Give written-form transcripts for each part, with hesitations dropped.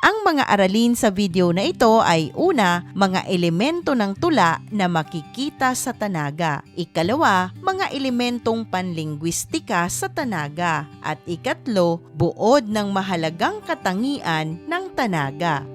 Ang mga aralin sa video na ito ay una, mga elemento ng tula na makikita sa tanaga. Ikalawa, mga elementong panlingwistika sa tanaga. At ikatlo, buod ng mahalagang katangian ng tanaga.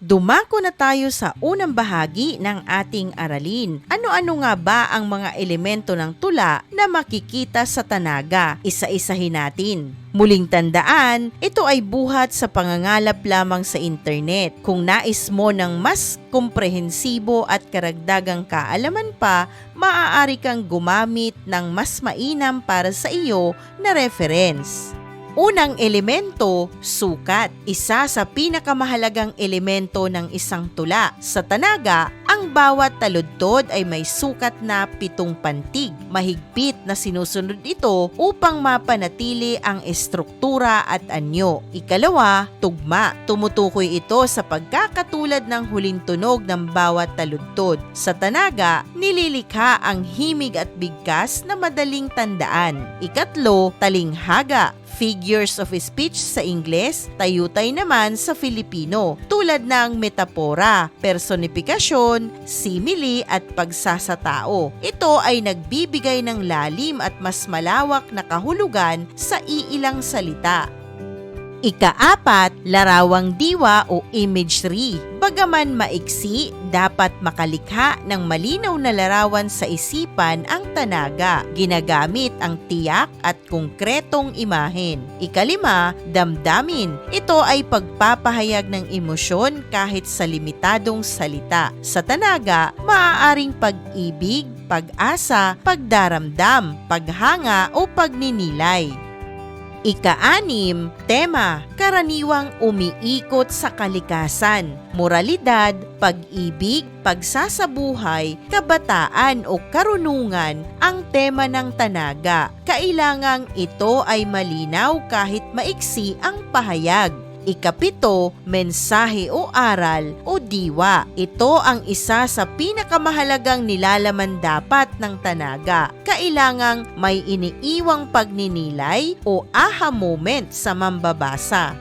Dumako na tayo sa unang bahagi ng ating aralin. Ano-ano nga ba ang mga elemento ng tula na makikita sa tanaga? Isa-isahin natin. Muling tandaan, ito ay buhat sa pangangalap lamang sa internet. Kung nais mo ng mas komprehensibo at karagdagang kaalaman pa, maaari kang gumamit ng mas mainam para sa iyo na reference. Unang elemento, sukat. Isa sa pinakamahalagang elemento ng isang tula. Sa tanaga, ang bawat taludtod ay may sukat na 7 pantig. Mahigpit na sinusunod ito upang mapanatili ang estruktura at anyo. Ikalawa, tugma. Tumutukoy ito sa pagkakatulad ng huling tunog ng bawat taludtod. Sa tanaga, nililikha ang himig at bigkas na madaling tandaan. Ikatlo, talinghaga. Figures of speech sa Ingles, tayutay naman sa Filipino, tulad ng metapora, personifikasyon, simile at pagsasatao. Ito ay nagbibigay ng lalim at mas malawak na kahulugan sa iilang salita. Ika-4, larawang diwa o imagery. Bagaman maiksi, dapat makalikha ng malinaw na larawan sa isipan ang tanaga. Ginagamit ang tiyak at konkretong imahen. Ika-5, damdamin. Ito ay pagpapahayag ng emosyon kahit sa limitadong salita. Sa tanaga, maaaring pag-ibig, pag-asa, pagdaramdam, paghanga o pagninilay. Ika-6, tema, karaniwang umiikot sa kalikasan, moralidad, pag-ibig, pagsasabuhay, kabataan o karunungan ang tema ng tanaga. Kailangang ito ay malinaw kahit maiksi ang pahayag. Ika-7, mensahe o aral o diwa. Ito ang isa sa pinakamahalagang nilalaman dapat ng tanaga. Kailangang may iniiwang pagninilay o aha moment sa mambabasa.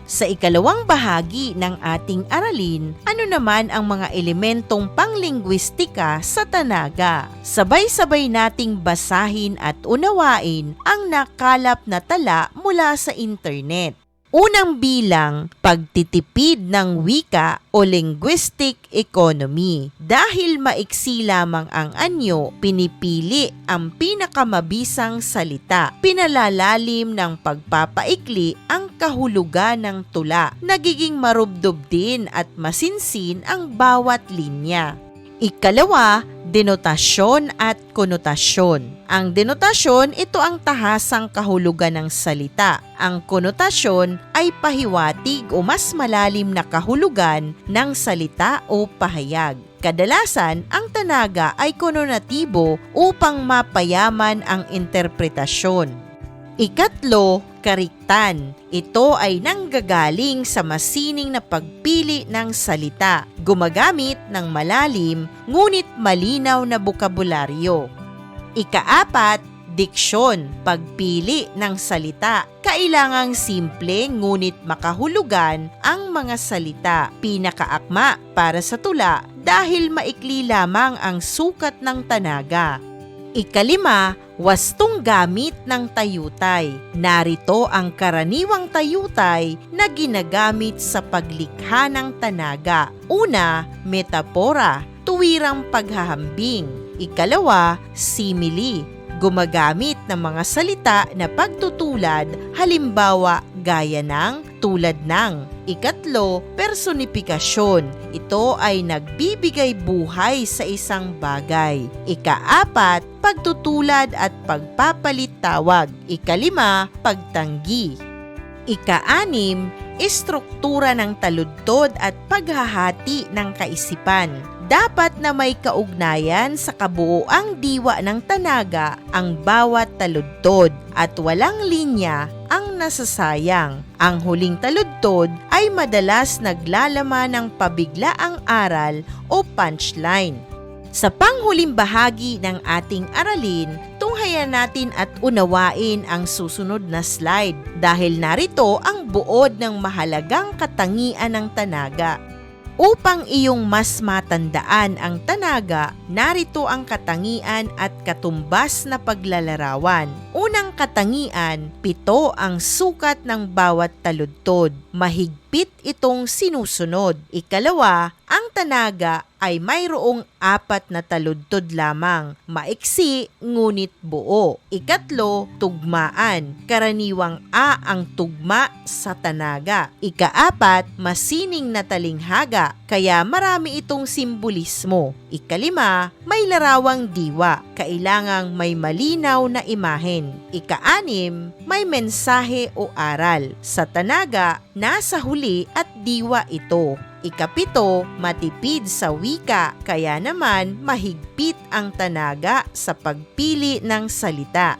Sa ikalawang bahagi ng ating aralin, ano naman ang mga elementong panglingwistika sa tanaga? Sabay-sabay nating basahin at unawain ang nakalap na tala mula sa internet. Unang bilang, pagtitipid ng wika o linguistic economy. Dahil maiksi lamang ang anyo, pinipili ang pinakamabisang salita. Pinalalalim ng pagpapaikli ang kahulugan ng tula. Nagiging marubdob din at masinsin ang bawat linya. Ikalawa, denotasyon at konotasyon. Ang denotasyon, ito ang tahasang kahulugan ng salita. Ang konotasyon ay pahiwatig o mas malalim na kahulugan ng salita o pahayag. Kadalasan, ang tanaga ay kononatibo upang mapayaman ang interpretasyon. Ikatlo, kariktan. Ito ay nanggagaling sa masining na pagpili ng salita, gumagamit ng malalim ngunit malinaw na bokabularyo. Ika-4, diksyon, pagpili ng salita. Kailangang simple ngunit makahulugan ang mga salita. Pinakaakma para sa tula dahil maikli lamang ang sukat ng tanaga. Ika-5, wastong gamit ng tayutay. Narito ang karaniwang tayutay na ginagamit sa paglikha ng tanaga. Una, metapora, tuwirang paghahambing. Ikalawa, simile, gumagamit ng mga salita na pagtutulad, halimbawa gaya ng, tulad ng. Ikatlo, personifikasyon. Ito ay nagbibigay buhay sa isang bagay. Ika-4, pagtutulad at pagpapalit tawag. Ika-5, pagtanggi. Ika-6, istruktura ng taludtod at paghahati ng kaisipan. Dapat na may kaugnayan sa kabuoang diwa ng tanaga ang bawat taludtod at walang linya ang nasasayang. Ang huling taludtod ay madalas naglalaman ng pabiglaang aral o punchline. Sa panghuling bahagi ng ating aralin, tunghayan natin at unawain ang susunod na slide dahil narito ang buod ng mahalagang katangian ng tanaga. Upang iyong mas matandaan ang tanaga, narito ang katangian at katumbas na paglalarawan. Unang katangian, 7 ang sukat ng bawat taludtod. Mahigpit itong sinusunod. Ikalawa, ang tanaga ay mayroong 4 na taludtod lamang, maiksi ngunit buo. Ikatlo, tugmaan. Karaniwang A ang tugma sa tanaga. Ikaapat, masining na talinghaga, kaya marami itong simbolismo. Ikalima, may larawang diwa, kailangang may malinaw na imahen. Ikaanim, may mensahe o aral. Sa tanaga, nasa huli at diwa ito. Ikapito, matipid sa wika, kaya naman mahigpit ang tanaga sa pagpili ng salita.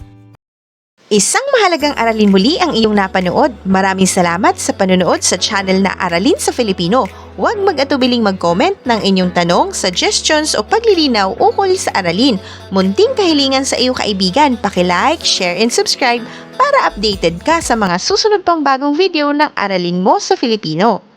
Isang mahalagang aralin muli ang iyong napanood. Maraming salamat sa panonood sa channel na Aralin sa Filipino. Huwag mag-atubiling mag-comment ng inyong tanong, suggestions o paglilinaw ukol sa aralin. Munting kahilingan sa iyong kaibigan, paki-like, share and subscribe para updated ka sa mga susunod pang bagong video ng Aralin mo sa Filipino.